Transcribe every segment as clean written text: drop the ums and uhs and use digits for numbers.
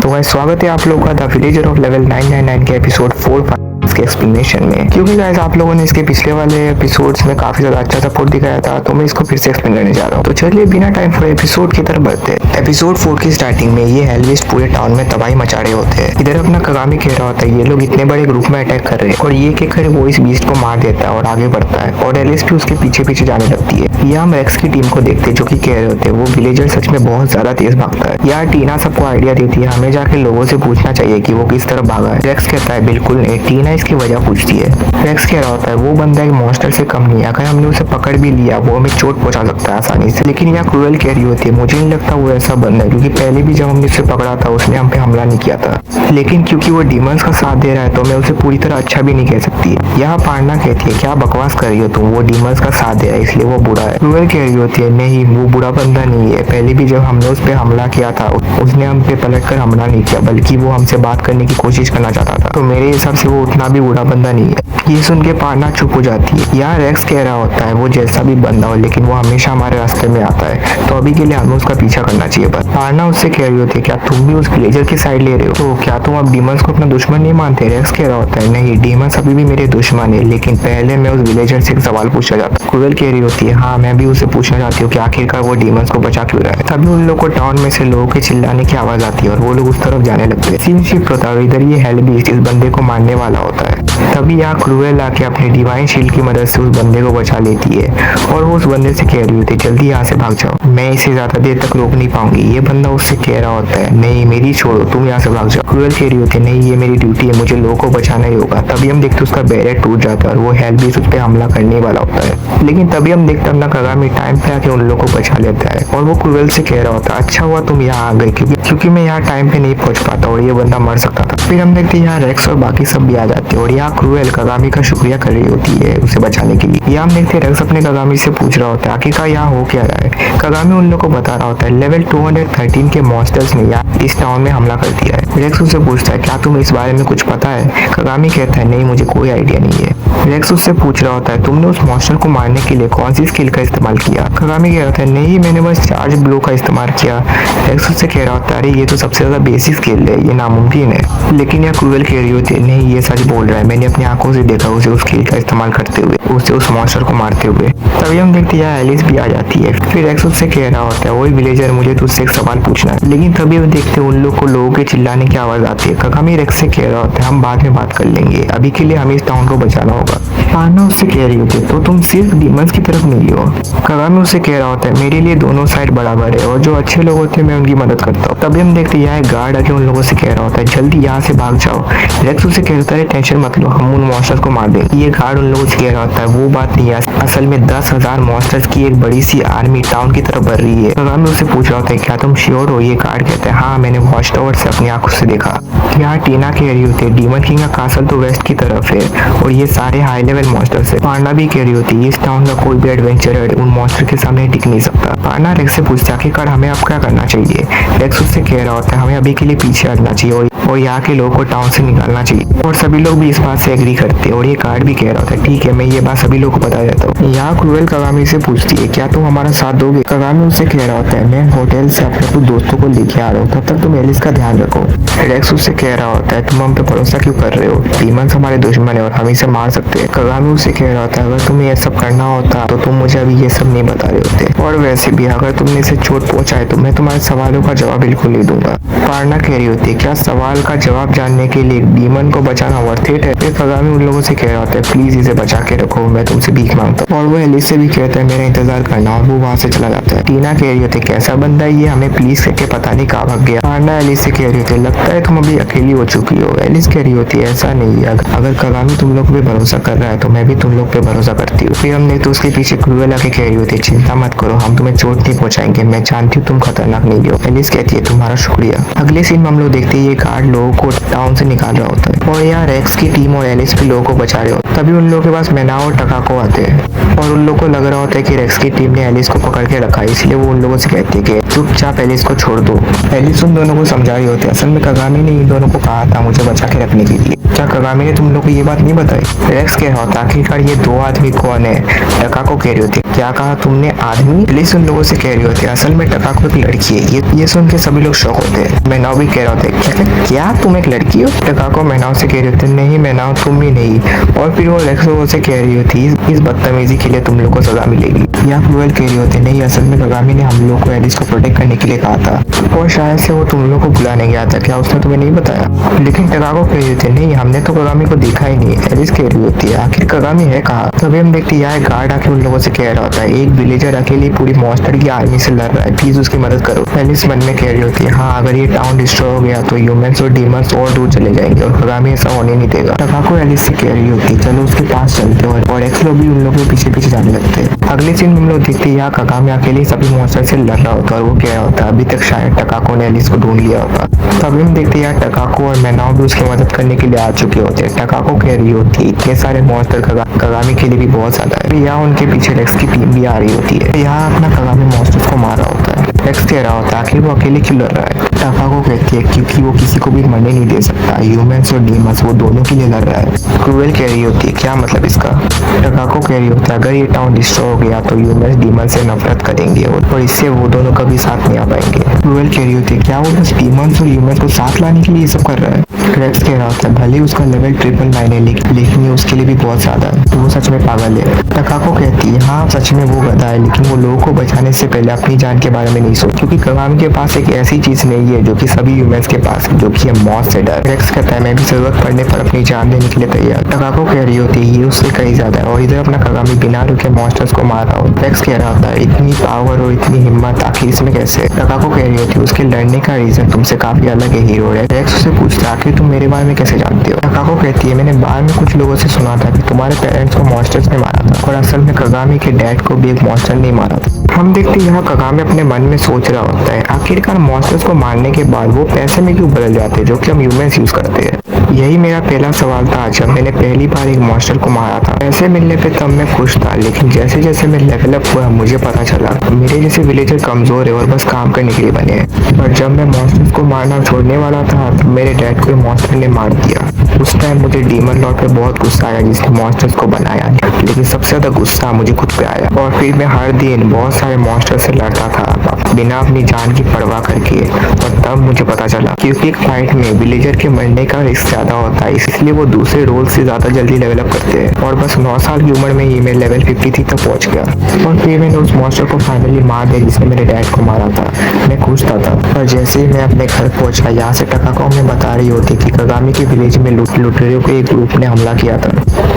तो गाइस स्वागत है आप लोगों का द विलेजर ऑफ लेवल 999 के एपिसोड 4 इसके एक्सप्लेनेशन में। क्योंकि गाइस आप लोगों ने इसके पिछले वाले एपिसोड्स में काफी ज्यादा अच्छा सपोर्ट दिखाया था, तो मैं इसको फिर से एक्सप्लेन करने जा रहा हूँ। तो चलिए बिना टाइम खोए एपिसोड की तरफ बढ़ते हैं। एपिसोड 4 की स्टार्टिंग में ये हेलविस्ट पूरे टाउन में तबाही मचा रहे होते हैं। इधर अपना कगामी कह रहा होता है ये लोग इतने बड़े ग्रुप में अटैक कर रहे हैं, और ये कहकर वो इस बीस्ट को मार देता है और आगे बढ़ता है, और एलिस भी उसके पीछे पीछे जाने लगती है। यहाँ हम रेक्स की टीम को देखते हैं जो कि कह रहे होते हैं वो विलेजर सच में बहुत ज्यादा तेज भागता है। यार टीना सबको आइडिया देती है हमें जाके लोगों से पूछना चाहिए कि वो किस तरफ भागा है। रेक्स कहता है बिल्कुल नहीं। टीना इसकी वजह पूछती है। रेक्स कह रहा होता है वो बंदा एक मॉन्स्टर से कम नहीं है, अगर हमने उसे पकड़ भी लिया वो हमें चोट पहुंचा सकता है आसानी से। लेकिन यहाँ क्रूएल कह रही होती है मुझे नहीं लगता वो ऐसा बंदा है, क्योंकि पहले भी जब हमने उसे पकड़ा था उसने हम पे हमला नहीं किया था। लेकिन क्योंकि वो डीमंस का साथ दे रहा है तो मैं उसे पूरी तरह अच्छा भी नहीं कह सकती। यहाँ पांडा कहती है क्या बकवास कर रही हो तुम, वो डीमंस का साथ दे रहा है इसलिए वो बुरा है। क्रूएल कह रही होती है नहीं वो बुरा बंदा नहीं है, पहले भी जब हमने उस पर हमला किया था उसने हम पे पलट कर हमला नहीं किया, बल्कि वो हमसे बात करने की कोशिश करना चाहता था, तो मेरे हिसाब से वो उतना भी बुरा बंदा नहीं है। ये सुन के पांडा चुप हो जाती है। यहाँ रेक्स कह रहा होता है वो जैसा भी बंदा हो लेकिन वो हमेशा हमारे रास्ते में आता है, तो अभी के लिए हमें उसका पीछा करना चाहिए। बस पांडा उससे कह रही होती है क्या तुम भी उस विलेजर की साइड ले रहे हो, तो क्या तुम अब डीमंस को अपना दुश्मन नहीं मानते। रेक्स कह रहा होता है नहीं डीमंस अभी भी मेरे दुश्मन है, लेकिन पहले मैं उस विलेजर से एक सवाल पूछना चाहता हूँ। क्रूएल कह रही होती है हाँ मैं भी उसे पूछना चाहती हूँ कि आखिरकार वो डीमंस को बचा क्यों रहा है। तभी उन लोग को टाउन में से लोगों के चिल्लाने की आवाज आती है और वो लोग उस तरफ जाने लगते हैं। सीन शिफ्ट होता है, इधर ये हेलबीस्ट इस बंदे को मारने वाला होता है। तभी यहाँ क्रूएल आके अपने डिवाइन शील्ड की मदद से उस बंदे को बचा लेती है, और वो उस बंदे से कह रही होती है जल्दी यहाँ से भाग जाओ, मैं इसे ज्यादा देर तक रोक नहीं पाऊंगी। ये बंदा उससे कह रहा होता है नहीं मेरी छोड़ो तुम यहाँ से भाग जाओ। क्रूएल कह रही होती है नहीं ये मेरी ड्यूटी है, मुझे लोगों को बचाना ही होगा। तभी हम देखते उसका बैरियर टूट जाता है और वो हेलबीस्ट उस पर हमला करने वाला होता है, लेकिन तभी हम देखते अपना कगामी टाइम पे आके उन लोगों को बचा लेता है, और वो क्रूएल से कह रहा होता है अच्छा हुआ तुम यहाँ आ गए, क्योंकि मैं यहाँ टाइम पे नहीं पहुंच पाता और ये बंदा मर सकता था। फिर हम देखते यहाँ रेक्स और बाकी सब भी आ जाते हैं, और यहाँ क्रूएल कगामी का शुक्रिया कर रही होती है उसे बचाने के लिए। यहाँ हम देखते हैं रेक्स अपने कगामी से पूछ रहा होता है आखिरकार यहाँ हो क्या रहा है। कगामी उन लोगों को बता रहा होता है लेवल 213 के मॉन्स्टर्स ने यहाँ इस टाउन में हमला कर दिया है। रेक्स उससे पूछता है क्या तुम्हें इस बारे में कुछ पता है। कगामी कहता है नहीं मुझे कोई आइडिया नहीं है। रेक्स उससे पूछ रहा होता है तुमने उस मॉन्स्टर को मारने के लिए कौन सी स्किल का इस्तेमाल किया। कगामी कह रहा था नहीं मैंने बस चार्ज ब्लो का इस्तेमाल किया। रेक्स उससे कह रहा होता है अरे ये तो सबसे ज्यादा बेसिक स्किल है, ये नामुमकिन है। लेकिन यह क्रूएल कह रही होती है नहीं ये सच बोल रहा है, मैंने अपनी आंखों से देखा उसे उस स्किल का इस्तेमाल करते हुए, उसे उस मॉन्स्टर को मारते हुए। तभी हम देखते हैं एलिस भी आ जाती है। फिर रेक्स उससे कह रहा होता है वही विलेजर मुझे तुझसे एक सवाल पूछना है। लेकिन तभी हम देखते हैं उन लोग को लोगों के चिल्लाने की आवाज आती है। कगामी रेक्स से कह रहा होता है हम बाद में बात कर लेंगे, अभी के लिए हमें इस टाउन को बचाना होगा। पांडा उससे कह रही होती है तो तुम सिर्फ डीमंस की तरफ नहीं हो। कगामी उससे कह रहा होता है मेरे लिए दोनों साइड बराबर है और जो अच्छे लोग होते हैं मैं उनकी मदद करता हूँ। तभी हम देखते हैं यहाँ गार्ड आके उन लोगों से कह रहा होता है जल्दी यहाँ से भाग जाओ। रेक्स उससे कहता है टेंशन मत लो हम उन मॉन्स्टर्स को मार देंगे। ये गार्ड उन लोगों से कह रहा होता है वो बात नहीं है, असल में 10,000 मॉन्स्टर्स की एक बड़ी सी आर्मी टाउन की तरफ बढ़ रही है। कगामी उससे पूछ रहा होता है क्या तुम श्योर हो। ये गार्ड कहता है हाँ मैंने वॉच टावर से अपनी आंखों से देखा। यहाँ टीना कह रही होती है डीमन किंग का कासल तो वेस्ट की तरफ है और ये सारे हाई लेवल मॉन्स्टर्स है। पांडा भी कह रही होती है इस टाउन का कोई भी एडवेंचरर उन मॉन्स्टर के सामने टिक नहीं सकता। पांडा रेक्स से पूछता आखिरकार हमें अब क्या करना चाहिए। रेक्स उससे कह रहा होता है हमें अभी के लिए पीछे हटना चाहिए और यहाँ के लोगों को टाउन से निकालना चाहिए, और सभी लोग भी इस बात से एग्री करते हैं। और ये गार्ड भी कह रहा होता है ठीक है मैं ये बात सभी लोगों को बता देता हूँ। यहाँ क्रूएल कगामी से पूछती है क्या तुम हमारा साथ दोगे। कगामी उससे कह रहा होता है मैं होटल से अपने कुछ दोस्तों को लेके आ रहा हूँ, तब तक तुम एलिस का ध्यान रखो। रेक्स उससे कह रहा होता है तुम हम पे भरोसा क्यों कर रहे हो, डीमंस हमारे दुश्मन है और हम इसे मार सकते हैं। कगामी उससे कह रहा होता है अगर तुम्हें ये सब करना होता तो तुम मुझे अभी ये सब नहीं बता रहे होते, और वैसे भी अगर तुमने इसे चोट पहुंचाए तो मैं तुम्हारे सवालों का जवाब बिल्कुल नहीं दूंगा। पांडा कह रही होती है क्या सवाल का जवाब जानने के लिए डीमन को बचाना वर्थ इट है। फिर कगामी उन लोगों से कह रहा होता है प्लीज इसे बचा के रखो मैं तुमसे भीख मांगता हूँ, और वो एलिस से भी कहता है मेरा इंतजार करना, और वो वहाँ से चला जाता है। टीना कह रही होती है कैसा बंदा है ये हमें प्लीज करके पता नहीं कहाँ भाग गया। पांडा एलिस से कह रही होती है लगता है तुम अभी अकेली हो चुकी हो। एलिस कह रही होती है ऐसा नहीं है, अगर कगामी तुम लोग पे भरोसा कर रहा है तो मैं भी तुम लोग पे भरोसा करती हूँ। फिर हमने तो उसके पीछे क्रूएल आके कह रही होती है चिंता मत करो हम तुम्हें चोट नहीं पहुंचाएंगे, मैं जानती हूँ तुम खतरनाक नहीं हो। एलिस कहती है तुम्हारा शुक्रिया। अगले सीन में हम लोग देखते हैं ये गार्ड लोगों को टाउन से निकाल रहा होता है और यहाँ रेक्स की टीम और एलिस भी लोगों को बचा रहे होते हैं। तभी उन लोगों के पास मेनाओ और टकाको आते हैं और उन लोगों को लग रहा होता है कि रेक्स की टीम ने एलिस को पकड़ के रखा है, इसलिए वो उन लोगों से कहती है कि चुपचाप एलिस को छोड़ दो। एलिस उन दोनों को समझा रही होती है, असल में कगामी ने इन दोनों को कहा था मुझे बचा के रखने के लिए। क्या कगामी ने तुम लोग को ये बात नहीं बताई? रेक्स कह रहा होता आखिरकार ये दो आदमी कौन है? टकाको कह रही होती क्या कहा तुमने आदमी? एलिस उन लोगों से कह रही होती है असल में टकाको एक लड़की है। ये सुन के सभी लोग शौक होते हैं। मेनाओ भी कह रहा होता है क्या तुम एक लड़की हो? टकाको मेनाओ से कह रही होती है नहीं मेनाओ तुम ही नहीं। और फिर वो रेक्स लोगों से कह रही होती इस बदतमीजी के लिए तुम लोग को सजा मिलेगी। या क्रूएल कह रही होती नहीं असल में कगामी ने हम लोग को एलिस को प्रोटेक्ट करने के लिए कहा था और शायद से वो तुम लोग को बुलाने गया था, क्या उसने तुम्हें नहीं बताया? लेकिन टकाको कह रही होती है नहीं हमने तो कगामी को देखा ही नहीं। एलिस कह रही होती है आखिर कगामी है कहाँ? तभी हम देखते हैं यहाँ गार्ड आके उन लोगों से कह रहा होता है एक विलेजर अकेले पूरी मॉन्स्टर की आर्मी से लड़ रहा है, प्लीज उसकी मदद करो। एलिस मन में कह रही होती है हाँ अगर ये टाउन डिस्ट्रॉय हो गया तो ह्यूमंस और डीमंस और दूर चले जाएंगे और कगामी ऐसा होने नहीं देगा। टकाको एलिस से कह रही होती है चलो उसके पास चलते हैं और एक्स लोग भी उन लोगों के पीछे पीछे जाने लगते हैं। अगले सीन हम लोग देखते हैं यहाँ कगामी अकेले सभी मॉन्स्टर से लड़ रहा होता है और वो कह रहा होता है अभी तक शायद टकाको ने एलिस को ढूंढ लिया होता। तभी हम देखते हैं यहाँ टकाको और मेनाओ भी उसकी मदद करने के लिए आ चुके होते हैं। टकाको कह रही होती है इतने सारे मॉन्स्टर कगामी के लिए भी बहुत ज्यादा है। यहाँ उनके पीछे रेक्स की टीम भी आ रही होती है। यहाँ अपना कगामी मॉन्स्टर्स को मार रहा होता है। रेक्स कह रहा होता है आखिर वो अकेले क्यों लड़ रहा है? टकाको कहती है क्योंकि वो किसी को भी मरने नहीं दे सकता, ह्यूमंस और डीमंस वो दोनों के लिए लड़ रहा है। क्रूएल कह रही होती है क्या मतलब इसका? टकाको कह रही होता है अगर ये टाउन डिस्ट्रॉय हो गया तो ह्यूमंस डीमंस से नफरत करेंगे और इससे वो दोनों कभी साथ नहीं आ पाएंगे। क्रूएल कह रही होती है क्या वो बस डीमंस और ह्यूमंस को साथ लाने के लिए ये सब कर रहा है? रेक्स कह रहा होता है भले उसका लेवल 999 है लेकिन ये उसके लिए भी बहुत ज्यादा है, तो वो सच में पागल है। टकाको कहती है हाँ सच में वो गधा है लेकिन वो लोगों को बचाने से पहले अपनी जान के बारे में नहीं सोच, क्योंकि कगामी के पास एक ऐसी चीज नहीं है जो कि सभी ह्यूमंस के पास है, जो कि है मौत से डर। रेक्स कहता है मैं भी जरूरत पड़ने पर अपनी जान देने के लिए तैयार। टकाको कह रही होती है ये उससे कहीं ज्यादा है और इधर अपना कगामी बिना रुके मॉन्स्टर्स को मार रहा हो। रेक्स कह रहा होता है इतनी पावर और इतनी हिम्मत आखिर इसमें कैसे? टकाको कह रही होती है उसके लड़ने का रीजन तुमसे काफी अलग है हीरो। रेक्स उससे पूछता है आखिर तुम मेरे बारे में कैसे जानते हो? टकाको कहती है मैंने बाहर में कुछ लोगों से सुना था कि तुम्हारे पेरेंट्स को मॉन्स्टर्स ने मारा था और असल में कगामी के डैड को भी एक मॉन्स्टर ने मारा था। हम देखते हैं यहाँ कगामी अपने मन में सोच रहा होता है आखिरकार मॉन्स्टर्स को मारने के बाद वो पैसे में क्यों बदल जाते हैं जो कि हम ह्यूमंस यूज करते हैं? यही मेरा पहला सवाल था जब मैंने पहली बार एक मॉन्स्टर को मारा था। पैसे मिलने पे तब मैं खुश था लेकिन जैसे जैसे मैं लेवल अप हुआ मुझे पता चला मेरे जैसे विलेजर कमजोर है और बस काम करने के लिए बने हैं। और जब मैं मॉन्स्टर्स को मारना छोड़ने वाला था तो मेरे डैड को मॉन्स्टर ने मार दिया। उस टाइम मुझे डीमन लॉर्ड पे बहुत गुस्सा आया जिसने मॉन्स्टर्स को बनाया, लेकिन सबसे ज्यादा गुस्सा मुझे खुद पे आया। और फिर मैं हर दिन बहुत सारे मॉन्स्टर से लड़ता था बिना अपनी जान की परवाह करके। और तब मुझे पता चला क्योंकि एक फाइट में विलेजर के मरने का रिस्क ज्यादा होता है इसलिए वो दूसरे रोल से ज्यादा जल्दी लेवल अप करते हैं। और बस 9 साल की उम्र में ही मैं लेवल 53 तक पहुंच गया और फिर मैंने उस मॉन्स्टर को फाइनली मार दिया जिसने मेरे डैड को मारा था। मैं खुश था। और जैसे ही मैं अपने घर पहुंचा यहाँ से टकाको हमें बता रही होती कि कगामी के विलेज में लुटेरों के एक ग्रुप ने हमला किया था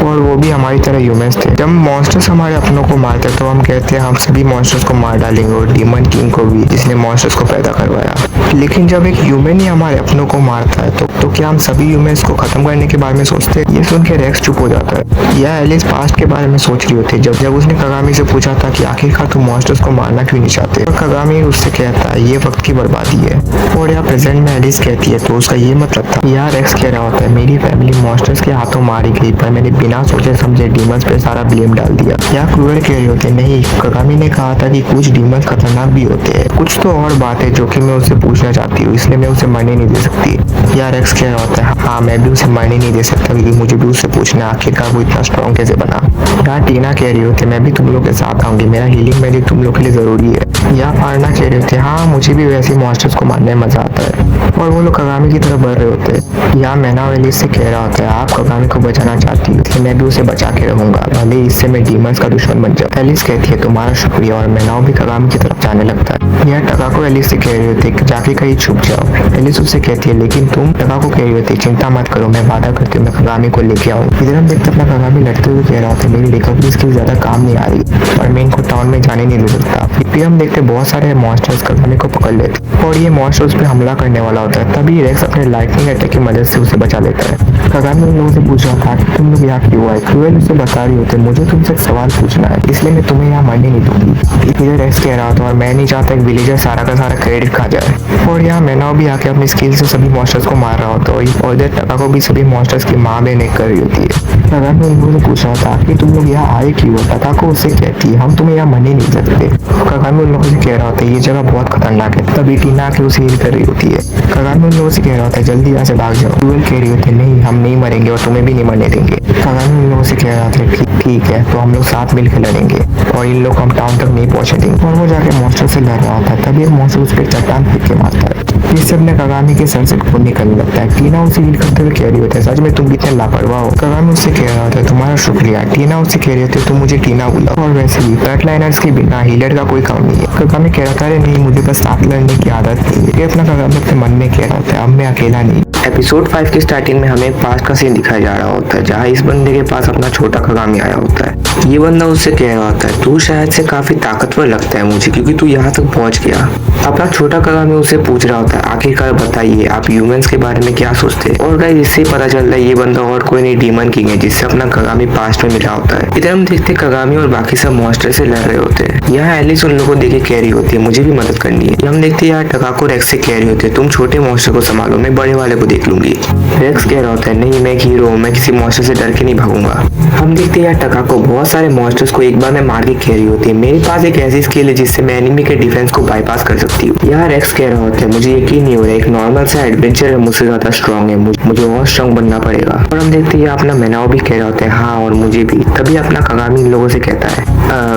और वो भी हमारी तरह ह्यूमंस थे। जब मॉन्स्टर्स हमारे अपनों को मारते तो हम कहते हैं हम सभी मॉन्स्टर्स को मार डालेंगे और डीमन किंग को भी जिसने मॉन्स्टर्स को पैदा करवाया। लेकिन जब एक ह्यूमन ही हमारे अपनों को मारता है तो क्या हम सभी ह्यूमंस को खत्म करने के बारे में सोचते हैं? ये सुन के रेक्स चुप हो जाता है। यह एलिस पास्ट के बारे में सोच रही होती है जब उसने कगामी से पूछा था कि आखिरकार तुम मॉन्स्टर्स को मारना क्यों नहीं चाहते, और कगामी उससे कहता है ये वक्त की बर्बादी है। और यहाँ प्रेजेंट में एलिस कहती है तो उसका ये मतलब था। यहाँ रेक्स कह रहा होता है मेरी फैमिली मॉन्स्टर्स के हाथों मारी गई पर मैंने बिना सोचे समझे डीमंस पे सारा ब्लेम डाल दिया। यहाँ क्रूएल कह रही होती है नहीं कगामी ने कहा था कि कुछ डीमंस खतरनाक भी होते हैं, कुछ तो और बात है जो कि मैं उससे पूछना चाहती हूँ इसलिए मैं उसे मरने नहीं दे सकती। यहाँ रेक्स कह रहा होता है हाँ मैं भी उसे मरने नहीं दे सकता क्योंकि मुझे भी उससे पूछना आखिरकार वो इतना स्ट्रॉन्ग कैसे बना। यहाँ टीना कह रही होती है मैं भी तुम लोग के साथ आऊंगी, मेरा हीलिंग मैजिक तुम लोग के लिए जरूरी है। यहाँ पारना कह रही होती है हाँ मुझे भी वैसे मॉन्स्टर्स को मारने में मजा आता है। और वो लोग कगामी की तरफ बढ़ रहे होते हैं। यहाँ मैना एलिस से कह रहा होता है आप कगामी को बचाना चाहती हूँ इसलिए मैं भी उसे बचा के रहूंगा भले इससे मैं डीमंस का दुश्मन बन जाऊँ। एलिस कहती है तुम्हारा शुक्रिया और मैनाओ भी कगामी की तरफ जाने लगता है। यहाँ टकाको एलिस से कह रही होती है जाके कहीं छुप जाओ। एलिस उससे कहती है लेकिन तुम? टकाको कह रही होती है चिंता मत करो मैं वादा करती हूँ मैं कगामी को लेके आऊँ। इधर हम देखते अपना कगामी लड़ते हुए कह रहा होता है मेरी लेखक की स्किल ज्यादा काम नहीं आ रही और मैं इनको टाउन में जाने नहीं दे सकता। फिर हम देखते बहुत सारे मॉन्स्टर्स कगामी को पकड़ लेते और ये मॉन्स्टर उस पर हमला करने वाला होता है। तभी रेक्स अपने लाइटनिंग अटैक की मदद से उसे बचा लेता है। कगामी उन लोगों से पूछ रहा था कि तुम लोग यहाँ क्यों आए। क्रूएल उसे बता रही होते मुझे तुमसे एक सवाल पूछना है, इसलिए मैं तुम्हें यहाँ मरने नहीं दूंगी। इधर रेक्स कह रहा था और मैं नहीं चाहता एक विलेजर सारा का सारा क्रेडिट खा जाए। और यहाँ मैनाओ भी आके अपनी स्किल से सभी मॉन्स्टर्स को मार रहा होता है और इधर टका को भी सभी मॉन्स्टर्स की माँ बहन एक कर रही होती है। कगामी उन लोगों से पूछ रहा था कि तुम लोग यहाँ आए क्यों। टका को उससे कहती है हम तुम्हें यहाँ मरने नहीं सकते। कगामी उन लोगों से कह रहा होता है ये जगह बहुत खतरनाक है। तभी टीना आके उसे हील कर रही होती है। कगामी उन लोगों से कह रहा होता है जल्दी यहाँ से भाग जाओ। क्रूएल कह रही होती है नहीं हम नहीं मरेंगे और तुम्हें भी नहीं मरने देंगे। कगामी उन लोगों से कह रहा था ठीक है तो हम लोग साथ मिलकर लड़ेंगे और इन लोग हम टाउन तक नहीं पहुंचे देंगे। और वो जाके मॉन्स्टर से लड़ रहा होता है। तभी एक मॉन्स्टर उस पर चट्टान फेंक के मारता है। इस सब ने कगामी के सर से खून निकलने लगता है। टीना उसे हील करते हुए कह रही होती है सच में तुम कितने लापरवाह हो। कगामी उससे कह रहा होता है तुम्हारा शुक्रिया। टीना उससे कह रही होती है तुम मुझे टीना बुलाओ। और वैसे भी फ्लड लाइनर्स के बिना हीलर का कोई काम नहीं है। कगामी कह रहा था अरे नहीं मुझे बस साथ लड़ने की आदत नहीं है। अपना कगामी अपने मन में कह रहा होता है अब मैं अकेला नहीं। एपिसोड 5 की स्टार्टिंग में हमें एक पास्ट का सीन दिखाया जा रहा होता है जहाँ इस बंदे के पास अपना छोटा कगामी आया होता है। ये बंदा उससे कह रहा होता है तू शायद से काफी ताकतवर लगता है मुझे क्योंकि तू यहाँ तक पहुंच गया। अपना छोटा कगामी उससे पूछ रहा होता है आखिरकार बताइए आप ह्यूमंस के बारे में क्या सोचते हैं। और गाइस इससे पता चल रहा है ये बंदा और कोई नहीं डीमन किंग है जिससे अपना कगामी पास्ट में मिला होता है। इधर हम देखते कगामी और बाकी सब मॉन्स्टर से लड़ रहे होते हैं। यहाँ एलिस उन लोगों को देखे कह रही होती है मुझे भी मदद करनी है। हम देखते यहाँ टकाको रेक्स से कह रही होती है तुम छोटे मॉन्स्टर को संभालो मैं बड़े वाले को देख लूंगी। रेक्स कह रहा होता है नहीं मैं एक हीरो हूँ मैं किसी मॉन्स्टर से डर के नहीं भागूंगा। हम देखते हैं टकाको बहुत सारे मॉन्स्टर्स को एक बार में मार के कह रही होती है मेरे पास एक ऐसी स्किल है जिससे मैं एनिमी के डिफेंस को बाईपास कर सकती हूँ। यहाँ रेक्स कह रहा होता है मुझे यकीन नहीं हो रहा है एक नॉर्मल सा एडवेंचर है मुझसे ज्यादा स्ट्रॉन्ग है मुझे और स्ट्रॉन्ग बनना पड़ेगा। और हम देखते हैं अपना मैनाओ भी कह रहा होता है हाँ और मुझे भी। तभी अपना कगामी इन लोगों से कहता है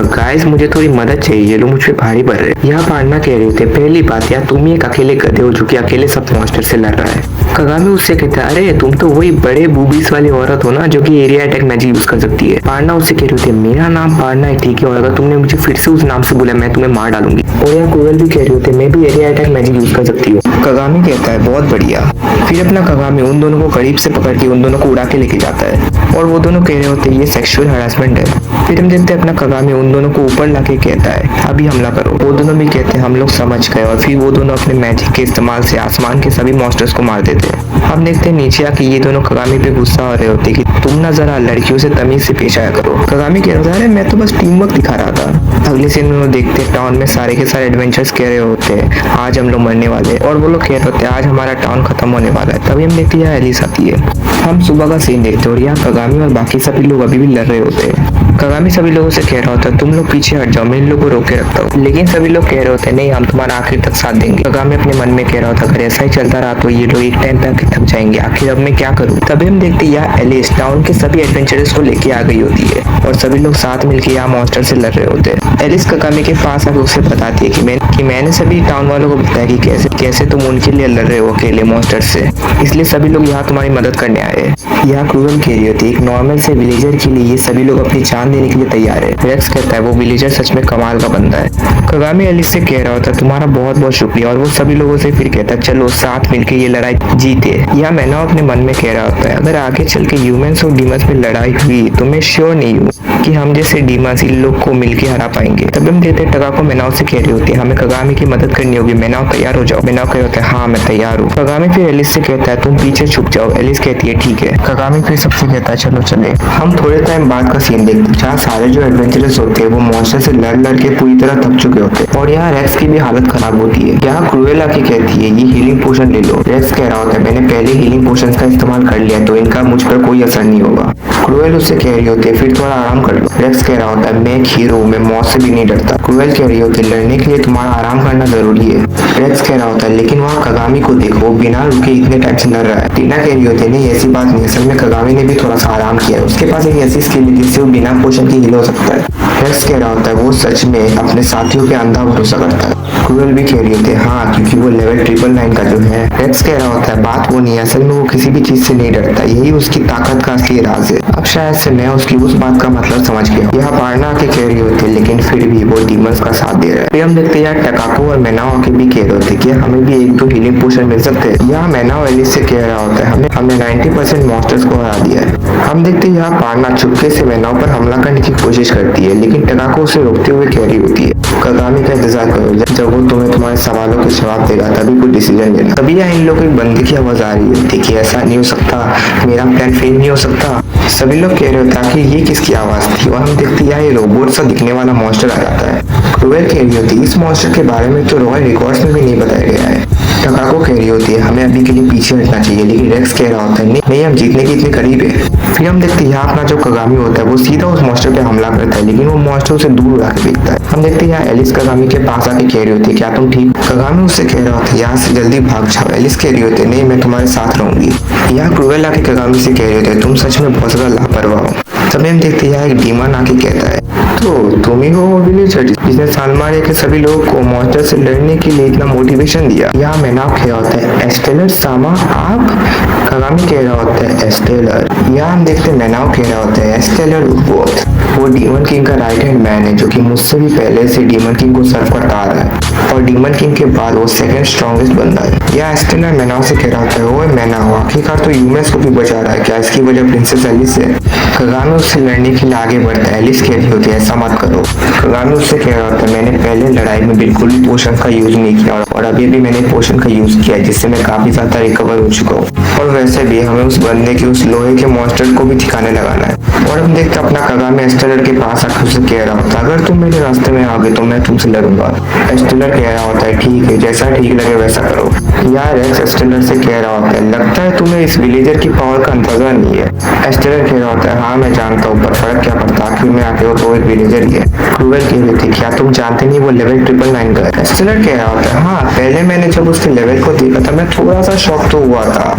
गाइस मुझे थोड़ी मदद चाहिए ये लोग मुझ पे भारी पड़ रहे। यहाँ पांडा कह रहे होते पहली बात यार तुम ही एक अकेले गधे हो जो कि अकेले सब मॉन्स्टर से लड़ रहा है। कगामी उससे कहता है अरे तुम तो वही बड़े बूबीज वाली औरत हो ना जो कि एरिया अटैक मैजिक यूज कर सकती है। पांडा उससे कह रही होती है मेरा नाम पांडा है ठीक है और अगर तुमने मुझे फिर से उस नाम से बोला मैं तुम्हें मार डालूंगी। और यहाँ क्रूएल भी कह रही होती है मैं भी एरिया अटैक मैजिक यूज कर सकती हूँ। कगामी कहता है बहुत बढ़िया। फिर अपना कगामी उन दोनों को करीब से पकड़ के उन दोनों को उड़ा के लेके जाता है और वो दोनों कह रहे होते हैं ये सेक्सुअल हरासमेंट है। फिर हम देखते हैं अपना कगामी उन दोनों को ऊपर लाके कहता है अभी हमला करो। वो दोनों भी कहते हैं हम लोग समझ गए और फिर वो दोनों अपने मैजिक के इस्तेमाल से आसमान के सभी मॉन्स्टर्स को मार देते हैं। हम देखते हैं नीचे आके ये दोनों कगामी पे गुस्सा हो रहे होते कि तुम ना जरा लड़कियों से तमीज से पेश आया करो। कगामी कह रहा था अरे मैं तो बस टीम वर्क दिखा रहा था। अगले सीन में वो देखते हैं टाउन में सारे के सारे एडवेंचर्स कह रहे होते हैं आज हम लोग मरने वाले और वो लोग कह रहे होते हैं आज हमारा टाउन खत्म होने वाला है। तभी हम देखते हैं एलिस आती है। हम सुबह का सीन देखते हैं और यहाँ कगामी और बाकी सभी लोग अभी भी लड़ रहे होते हैं। कगामी सभी लोगों से कह रहा होता है तुम लोग पीछे हट जाओ मैं इन लोगों को रोक के रखता हूँ। लेकिन सभी लोग कह रहे होते हैं नहीं हम तुम्हारा आखिर तक साथ देंगे। कगामी अपने मन में कह रहा होता अगर ऐसा ही चलता रहा तो ये लोग एक टाइम तक थक जाएंगे आखिर अब मैं क्या करूँ। तभी हम देखते हैं यहाँ एलिस टाउन के सभी एडवेंचरर्स को लेके आ गई होती है और सभी लोग साथ मिलकर यहाँ मॉन्स्टर से लड़ रहे होते हैं। एलिस कगामी के पास आकर उसे बताती है कि मैंने सभी टाउन वालों को बताया कि कैसे तुम उनके लिए लड़ रहे हो अकेले मॉन्स्टर से, इसलिए सभी लोग यहाँ तुम्हारी मदद करने आए। यहाँ क्रूएल कह रही होती है एक नॉर्मल से विलेजर के लिए ये सभी लोग अपनी जान देने के लिए तैयार है। रेक्स कहता है वो विलेजर सच में कमाल का बंदा है। कगामी एलिस से कह रहा होता है तुम्हारा बहुत बहुत शुक्रिया और वो सभी लोगों से फिर कहता है चलो साथ मिलकर ये लड़ाई जीते। यहाँ मैना अपने मन में कह रहा होता है अगर आगे चल के ह्यूमंस और डीमंस में लड़ाई हुई तो मैं श्योर नहीं हूँ कि हम जैसे डीमंस इन लोग को मिलकर हरा पाएंगे। तब हम देखते हैं टकाको मैनाओ से कह रही होती है हमें कगामी की मदद करनी होगी। मैनाओ तैयार हो जाओ। मैनाओ कह रहा होता है हाँ मैं तैयार हूँ। कगामी फिर एलिस से कहता है तुम पीछे छुप जाओ। एलिस कहती है ठीक है। कगामी फिर सबसे कहता है चलो चले। हम थोड़े टाइम बाद का सीन देखते हैं जहाँ सारे जो एडवेंचरर्स होते हैं वो मॉन्स्टर से लड़ के पूरी तरह थक चुके होते हैं और यहाँ रेक्स की भी हालत खराब होती है। यहाँ क्रूएल आके कहती है ये हीलिंग पोशन ले लो। रेक्स कह रहा होता है मैंने पहले हीलिंग पोशन का इस्तेमाल कर लिया तो इनका मुझ पर कोई असर नहीं होगा। क्रूएल उससे कह रही होती है फिर थोड़ा आराम कर लो। रेक्स कह रहा होता है मैं एक हीरो हूँ मैं मौत से भी नहीं डरता। क्रूएल कह रही होती है लड़ने के लिए तुम्हारा आराम करना जरूरी है। रेक्स कह रहा होता है लेकिन वहाँ कगामी को देखो बिना रुके इतने टाइम से लड़ रहा है। टीना कह रही होती है नहीं ऐसी बात नहीं, असल में कगामी ने भी थोड़ा सा आराम किया है, उसके पास एक ऐसी स्किल है जिससे वो बिना पोशन के हील हो सकता है। रेक्स कह रहा होता है वो सच में अपने साथियों पे अंधा भरोसा करता है। क्रूएल भी कह रही होती है हाँ, क्योंकि वो लेवल 999 का जो है। रेक्स कह रहा होता है बात वो नहीं है, असल में वो किसी भी चीज से नहीं डरता, यही उसकी ताकत का असली राज है। अब शायद से मैं उसकी उस बात का मतलब समझ गया। यहाँ पारना आके कह रही होती है लेकिन फिर भी वो डीमंस का साथ दे रहा है। फिर हम देखते हैं यार टकाको और मैनाओ के भी कह रहे होते कि हमें भी 1-2 हीलिंग पोशन मिल सकते हैं। यहाँ मैनाओ एलिस से कह रहा होता है हमने 90% मॉन्स्टर्स को हरा दिया है। हम देखते हैं यहाँ पारना चुपके से मैनाओ पर हमला करने की कोशिश करती है, लेकिन टकाको उसे रोकते हुए कह रही होती है कगामी का इंतजार करो, जब वो तुम्हें तुम्हारे सवालों के जवाब देगा तभी कोई डिसीजन लेना। तभी यहाँ इन लोगों की बंदी की आवाज आ रही होती है कि ऐसा नहीं हो सकता, मेरा प्लान फेल नहीं हो सकता। सभी लोग कह रहे होता कि ये किसकी आवाज थी, और हम देखते हैं ये रोबोट सा दिखने वाला मॉन्स्टर आ जाता है। क्रूएल कह रही होती है इस मॉन्स्टर के बारे में तो रॉयल रिकॉर्ड्स में भी नहीं बताया गया है। टकाको कह रही होती है हमें अभी के लिए पीछे हटना चाहिए, लेकिन रेक्स कह रहा होता है नहीं हम जीतने के इतने करीब है। फिर हम देखते हैं यहाँ अपना जो कगामी होता है वो सीधा उस मॉन्स्टर पे हमला करता है, लेकिन वो मॉन्स्टर उसे दूर उड़ा के फेंकता है। हम देखते हैं यहाँ एलिस कगामी के पास आके कह रही होती है क्या तुम ठीक। कगामी उससे कह रहा होता है यहाँ से जल्दी भाग जाओ। एलिस कह रही होती है नहीं मैं तुम्हारे साथ रहूंगी। यहाँ क्रूएल आके कगामी से कह रहे होते तुम सच में बहुत ज्यादा लापरवाह हो। तभी हम देखते हैं यहाँ एक डीमन आके कहता है तो तुम ही हो वो विलेजर जिसने सालमारिया के सभी लोगों को मॉन्स्टर से लड़ने के लिए इतना मोटिवेशन दिया। यहाँ मैनाओ कह रहा होता है एस्टेलर सामा आप। कगामी कह रहा होता है एस्टेलर। यहाँ हम देखते हैं मैनाओ कह रहा होता है एस्टेलर उर्वोथ वो डीमन किंग का राइट हैंड मैन है जो कि मुझसे भी पहले से डीमन किंग को सर्व करता आ रहा है, और डीमन किंग के बाद वो सेकंड स्ट्रॉन्गेस्ट बंदा है। यह एस्टेलर मैनाओ से कह रहा होता है ओए मैनाओ आखिरकार तो ह्यूमंस को भी बचा रहा है, क्या इसकी वजह प्रिंसेस एलिस है। कगामी उससे लड़ने के लिए आगे बढ़ता है। एलिस कह रही होती है ऐसा मत करो। कगामी उससे कह रहा होता है मैंने पहले लड़ाई में बिल्कुल भी पोशन का यूज नहीं किया, और अभी भी मैंने पोशन का यूज किया जिससे मैं काफी ज्यादा रिकवर हो चुका हूँ, और वैसे भी हमें उस बंदे के उस लोहे के मॉन्स्टर को भी ठिकाने लगाना है। और हम देखते अपना कगामी एस्टेलर के पास आकर उसे कह रहा होता है अगर तुम मेरे रास्ते में आओगे तो मैं तुमसे लड़ूंगा। एस्टेलर कह रहा होता है ठीक है जैसा ठीक लगे वैसा करो। यार रेक्स एस्टेलर से कह रहा होता है लगता है तुम्हें इस विलेजर की पावर का अंदाजा नहीं है। एस्टेलर कह रहा होता है हाँ मैं जानता हूँ पर फर्क क्या पड़ता, आखिर में आके वो तो एक विलेजर ही है। क्रूएल कह रही थी क्या तुम जानते नहीं वो लेवल 999 का है। एस्टेलर कह रहा होता है हाँ पहले मैंने जब उसके लेवल को देखा था मैं थोड़ा सा शॉक तो हुआ था,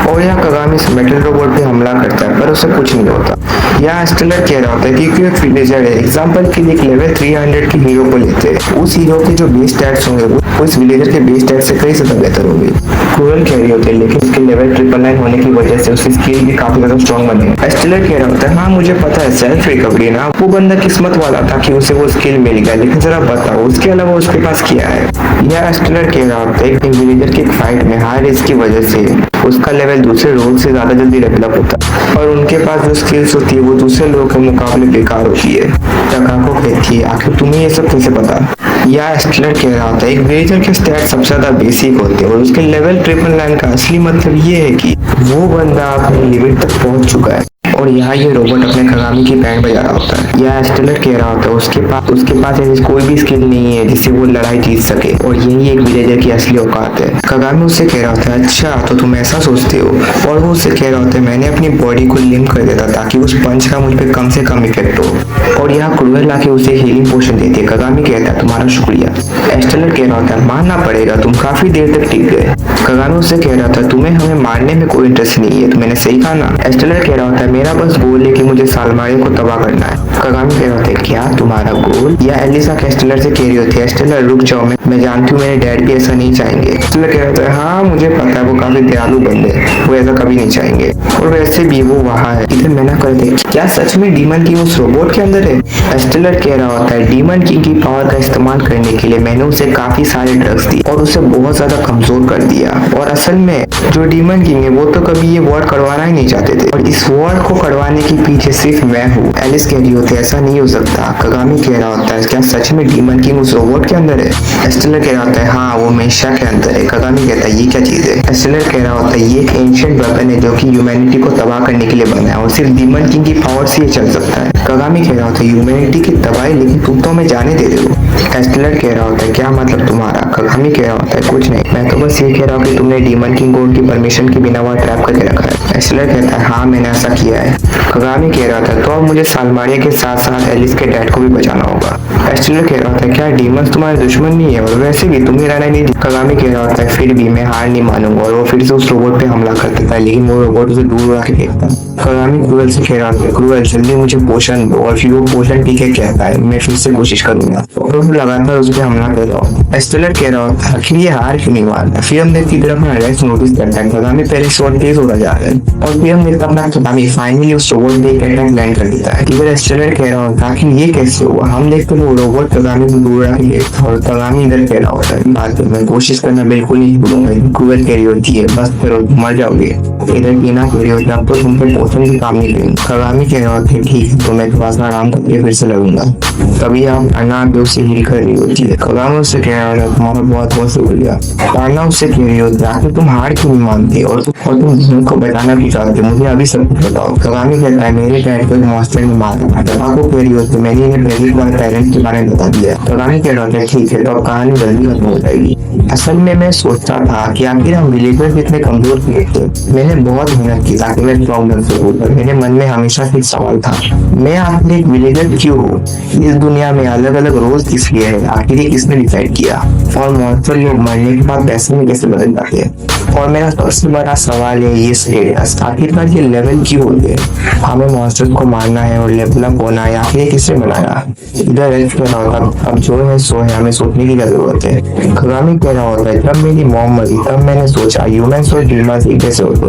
और यहाँ कगामी इस मेटल रोबोट पे हमला करता है पर उसे कुछ नहीं होता। यहाँ एस्टेलर कह रहा होता है कि एक विलेजर है, एग्जांपल के लिए एक लेवल 300 के हीरो को लेते हैं, उस हीरो के जो बेस स्टैट्स होंगे वो इस विलेजर के बेस स्टैट्स से कई ज्यादा बेहतर होंगे। क्रूएल कह रही होती है लेकिन उसके लेवल 999 होने की वजह से उसकी स्किल भी काफी ज्यादा स्ट्रॉन्ग बने। एस्टेलर कह रहा होता है हाँ मुझे पता है सेल्फ रिकवरी ना, वो बंदा किस्मत वाला था कि उसे वो स्किल मिल गया, लेकिन जरा बताओ उसके अलावा उसके पास क्या है। यह एस्टेलर कह रहा होता है एक विलेजर की फाइट में हाई रिस्क की वजह से उसका लेवल दूसरे लोग से ज्यादा जल्दी डेवलप होता है, और उनके पास जो स्किल्स होती है वो दूसरे लोगों के मुकाबले बेकार होती है। टकाको कहती है आखिर तुम्हें ये सब कैसे पता। या एस्टेलर कह रहा होता है एक विलेजर के स्टैट सबसे ज्यादा बेसिक होते हैं और उसके लेवल 999 का असली मतलब ये है कि वो बंदा अपनी लिमिट तक पहुंच चुका है, और यहाँ ये रोबोट अपने कगामी की बैंड बजा रहा होता है। यह एस्टेलर कह रहा होता है उसके पास ऐसी कोई भी स्किल नहीं है जिससे वो लड़ाई जीत सके, और यही एक विलेजर की असली औकात है। कगामी उससे कह रहा होता है अच्छा तो तुम ऐसा सोचते हो, और वो उससे कह रहा होता है मैंने अपनी बॉडी को लिम्प कर देता ताकि उस पंच का मुझ पर कम से कम इफेक्ट हो, और यहाँ क्रूएल आके उसे हीलिंग पोशन देती है। कगामी कहता है तुम्हारा शुक्रिया। एस्टेलर कह रहा होता है मानना पड़ेगा तुम काफी देर तक टिक गए। कगामी उससे कह रहा था तुम्हें हमें मारने में कोई इंटरेस्ट नहीं है, तो मैंने सही कहा ना। एस्टेलर कह रहा होता है मेरा बस गोल है कि मुझे सालमारिया को तबाह करना है। कगामी कह रहा होता है क्या तुम्हारा गोल। या एलिसा एस्टेलर से कह रही होती है एस्टेलर रुक जाओ, मैं जानती हूँ मेरे डैड भी ऐसा नहीं चाहेंगे। एस्टेलर कह रहा होता है हाँ मुझे पता है वो काफी दयालु बंदे, वो ऐसा कभी नहीं चाहेंगे, और वैसे भी वो वहाँ है इधर मना कर दे। क्या सच में डीमन किंग उस रोबोट के अंदर है। एस्टेलर कह रहा होता है डीमन किंग की पावर का इस्तेमाल करने के लिए मैंने उसे काफी सारे ड्रग्स दी और उसे बहुत ज्यादा कमजोर कर दिया, और असल में जो डीमन किंग है वो तो कभी ये वॉर करवाना ही नहीं चाहते थे, और इस वॉर को करवाने के पीछे सिर्फ मैं हूँ। एलिस कह रही होती है ऐसा नहीं हो सकता। कगामी कह रहा होता है क्या सच में डीमन किंग उस रोबोट के अंदर है। एस्टेलर कह रहा होता है हाँ वो मेशा के अंदर है। कगामी कहता है ये क्या चीज है। एस्टेलर कह रहा होता है ये एक एंशिएंट वेपन है जो कि ह्यूमैनिटी को तबाह करने के लिए बना है, और सिर्फ डीमन किंग की पावर से ये चल सकता है। कगामी कह रहा होता है ह्यूमैनिटी की तबाही, लेकिन तुम तो हमें जाने दे रहे हो। एस्टेलर कह रहा होता है क्या मतलब तुम्हारा। कगामी कह रहा होता है कुछ नहीं, मैं तो बस ये कह रहा हूँ कि तुमने डीमन किंग को उनकी परमिशन के बिना वहाँ ट्रैप करके रखा है। एस्टेलर कहता है हाँ मैंने ऐसा किया है। कगामी कह रहा था तो अब मुझे सालमारिया के साथ साथ एलिस के डैड को भी बचाना होगा। एस्टेलर कह रहा था क्या डीमंस तुम्हारे दुश्मन नहीं है, और वैसे भी तुम्हें रहना नहीं। कगामी कह रहा होता है फिर भी मैं हार नहीं मानूंगा, और वो फिर से उस रोबोट पे हमला कर देता है, लेकिन वो रोबोट उसे दूर उड़ा के फेंकता है। कगामी क्रूएल से कह रहा था क्रूएल जल्दी मुझे पोशन दो, और फिर वो पोशन ठीक है कहता है मैं फिर से कोशिश करूंगा, और तुम लगातार उस पर हमला कर रहा हो। स्टेलर कह रहा होता आखिर ये हार क्यों नहीं मानता। फिर हम देखते तरफ एलेक्स नोटिस करता है कगामी पहले शॉट तेज होता जा रहा है और फिर हम देखते अपना कगामी फाइनली उस रोबोट पे एक अटैक लैंड कर देता है। इधर स्टेलर कह रहा होता आखिर ये कैसे हुआ। हम देखते वो रोबोट कगामी को दूर रख ले और कगामी इधर कह रहा होता है बात मैं कोशिश करना बिल्कुल नहीं भूलूंगा। गूगल कह रही होती है बस करो मर जाओगे। इधर टीना कह रही होती है अब तो तुम पे पोषण की काम नहीं करेंगे। कगामी कह रहा होता है ठीक तो मैं थोड़ा सा आराम करके फिर से लगूंगा। तभी हम अन्ना भी उससे हिल कर रही होती है। कगामी उससे कह रहा है तुम्हारा बहुत बहुत शुक्रिया। अन्ना उससे कह रही होती है आखिर तुम हार क्यों नहीं मानते और तुम जिनको बताना भी चाहते मुझे अभी सब कुछ बताओ। कगामी कहता है मेरे डैड को हॉस्टल में मारा था। आपको कह रही होती है मैंने इन्हें पहली बार पेरेंट्स के बारे में बता दिया। कगामी कह रहा है ठीक है तो कहानी जल्दी खत्म हो जाएगी। असल में मैं सोचता था कि आखिर हम विलेजर्स इतने कमजोर क्यों थे। मैंने बहुत मेहनत की ताकि मैं स्ट्रॉन्ग बन सकूं। मेरे मन में हमेशा से एक सवाल था मैं आखिर एक विलेजर क्यों हूँ। इस दुनिया में अलग अलग रोज किस लिए है आखिर ये किसने डिसाइड किया। और मॉन्स्टर लोग मरने के बाद पैसे में कैसे बदल जाते हैं। और मेरा सबसे बड़ा सवाल है ये स्टेटस आखिरकार ये लेवल क्यों होते हैं। हमें मॉन्स्टर को मारना है और लेवल अप होना है आखिर किसने बनाया। इधर अब जो है सो है हमें सोचने की जरूरत है। कगामी कह रहा होता है जब मेरी मॉम मरी तब मैंने सोचा ह्यूमंस और डीमंस एक जैसे होते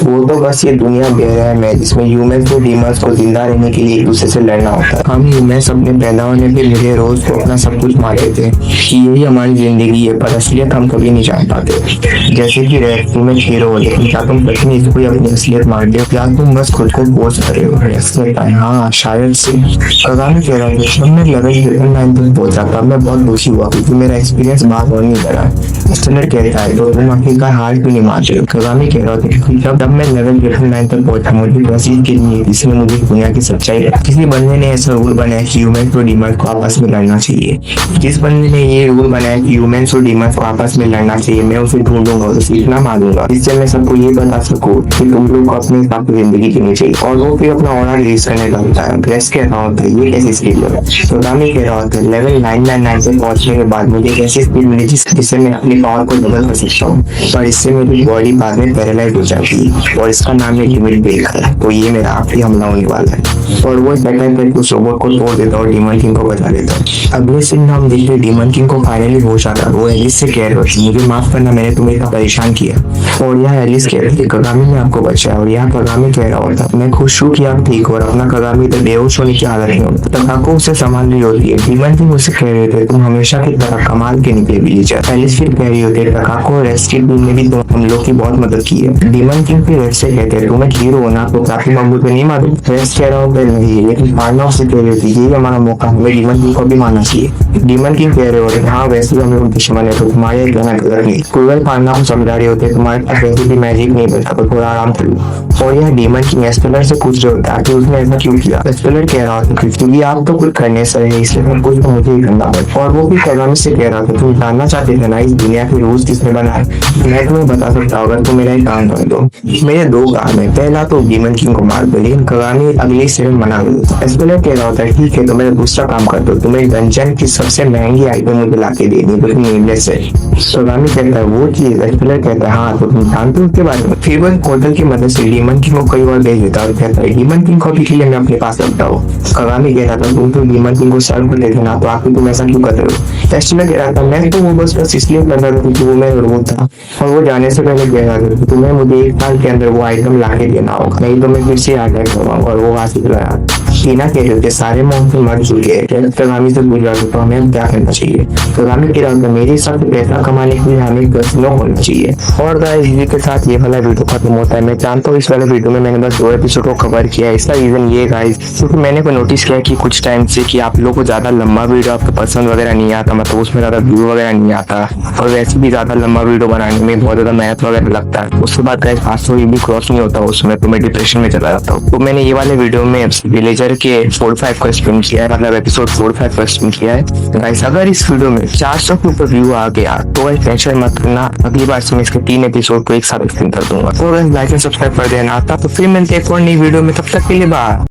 वो तो बस ये दुनिया बेरहम है जिसमें ह्यूमंस और डीमंस को जिंदा रहने के लिए एक दूसरे से लड़ना होता है। हम ह्यूमंस अपने पैदा होने पे मिले रोज को अपना सब कुछ मारते थे कि यही हमारी जिंदगी है पर असलियत हम कभी नहीं जान पाते। जैसे कि रेड तुम एक हीरो हो लेकिन क्या तुम सच में इसको अपनी असलियत मार दे या तुम बस खुद को बोझ कर रहे हो। हाँ शायद से। कगामी कह रहा है जब मैं लेवल 9 तक पहुंचा तब मैं बहुत खुशी हुआ क्योंकि मेरा एक्सपीरियंस बात और नहीं करा। स्टेलर कहता है तो तुम आखिरकार हार क्यों नहीं मानते हो। कगामी कह रहा था जब मैं लेवल 9 तक पहुंचा मुझे वसीयत की नहीं जिसमें मुझे दुनिया की सच्चाई किसी बंदे ने ऐसा रूल बनाया कि ह्यूमंस और डीमंस को आपस में लड़ना चाहिए। जिस बंदे ने ये रूल बनाया कि ह्यूमंस और डीमंस को आपस में लड़ना चाहिए मैं उसे ढूंढूंगा और उसे इतना मारूंगा जिससे मैं सबको ये बता सकूं कि तुम लोग को अपने हिसाब से जिंदगी जीनी चाहिए। और वो फिर अपना ऑर्डर रिलीज करने लगता है। ग्रेस कह रहा होता है ये कैसी स्किल है। कगामी कह रहा होता है लेवल 999 से पहुंचने के बाद मुझे एक ऐसी स्किल मिली जिससे मैं अपनी पावर को डबल कर सकता हूँ पर इससे मेरी बॉडी बाद में पैरालाइज हो जाती है और इसका नाम है लिमिट ब्रेक है। तो ये मेरा आखिरी हमला होने वाला है। और वो बैटल करके उस रोबोट को तोड़ देता और डीमन किंग को बचा देता है। अगले सीन में हम देखते डीमन किंग को फाइनली होश आता है। वो एलिस से कह रहे होती मुझे माफ करना मैंने तुम्हें इतना परेशान किया। और यह एलिस कह रही थी कगामी ने आपको बचाया और यहाँ कगामी कह रहा होता मैं खुश हूँ कि आप ठीक हो और अपना कगामी तो बेहोश होने की हालत नहीं होती। तकाको उसे संभाल रही होती है। डीमन किंग उसे कह रहे थे तुम हमेशा की तरह कमाल के निकले विलेजर। एलिस फिर कह रही होती है तकाको और रेस्क्यू टीम ने भी हम लोग की बहुत मदद की है। डीमन किंग फिर रेस्ट से कहते हैं तुम एक हीरो हो ना तो काफी मम्बू तो नहीं मालूम। रेस्ट कह रहा हूँ नहीं लेकिन मारना उससे कह रही थी यही हमारा मौका हमें डीमन किंग को भी मारना चाहिए। डीमन किंग कह रहे होते हाँ वैसे भी हमें दुश्मन है तो तुम्हारे कहना गलत नहीं। गूगल पालना को समझा रहे होते तुम्हारे पास वैसे भी मैजिक नहीं बचा तो थोड़ा आराम करो। और यह डीमन किंग एस्पेलर से पूछ रहे होता है कि उसने ऐसा क्यों किया। एस्पेलर कह रहा था क्योंकि आप तो कुछ करने से है इसलिए सब कुछ तो मुझे ही करना पड़ा। और वो भी कगामी से कह रहा था तुम जानना चाहते थे ना इस दुनिया के रूल्स किसने बनाए। मैं तुम्हें बता सकता हूँ तो मेरा एक काम कर दो। मेरे दो काम है पहला तो डीमन किंग को मार दो लेकिन कगामी अगले सेकंड मना कर दो। एस्पेलर कह रहा होता है ठीक है तो मेरा दूसरा काम कर दो तुम्हें डंजन की सबसे महंगी आइटम मुझे लाके देनी तो नेमलेस है। कगामी कहता है वो चीज। एस्पेलर कहता है हाँ तो तुम जानते हो उसके बारे में। फिर वो पोर्टल की मदद से डीमन किंग को कई बार भेज देता और कहता है डीमन किंग को भी के लिए मैं अपने पास रखता हूँ। कगामी कह रहा था तुम तो डीमन किंग को सर्व कर लेते ना तो आखिर तुम ऐसा क्यों कर रहे हो। एस्पेलर कह रहा था मैं तो वो बस इसलिए कर रहा था क्योंकि वो मैं रोबोट था और वो जाने से पहले कह रहा था तुम्हें मुझे 1 साल के अंदर वो आइटम लाके देना होगा नहीं तो मैं फिर से अटैक करूंगा। और वो हासिल रहा। टीना कह रहे थे सारे मॉन्स्टर मर चुके हैं। कगामी से पूछ रहा था तो हमें क्या करना चाहिए। कगामी कह रहा था मेरे हिसाब से पैसा कमाने के लिए हमें कैसीनो होना चाहिए। और गाइस इसी के साथ ये वाला वीडियो खत्म होता है। मैं जानता हूँ इस वाले वीडियो में मैंने बस 2 एपिसोड को कवर किया है। इसका रीजन ये गाइस क्योंकि मैंने को नोटिस किया कि कुछ टाइम से कि आप लोगों को ज्यादा लंबा वीडियो आपको पसंद वगैरह नहीं आता मतलब उसमें ज्यादा व्यू वगैरह नहीं आता और वैसे भी ज्यादा लंबा वीडियो बनाने में बहुत ज्यादा मेहनत वगैरह लगता है। उसके बाद गाइस 500 भी क्रॉस नहीं होता उसमें तो मैं डिप्रेशन में चला जाता हूँ। तो मैंने ये वाले वीडियो में विलेजर के 4-5 का स्ट्रीम किया है मतलब एपिसोड 4-5 का स्ट्रीम किया है। गाइस अगर इस वीडियो में 400 के ऊपर व्यू आ गया तो टेंशन मत करना अगली बार से मैं इसके 3 एपिसोड को एक साथ स्ट्रीम कर दूंगा। तो लाइक एंड सब्सक्राइब कर देना था। तो फिर मिलते हैं एक और नई वीडियो में तब तक के लिए बाय।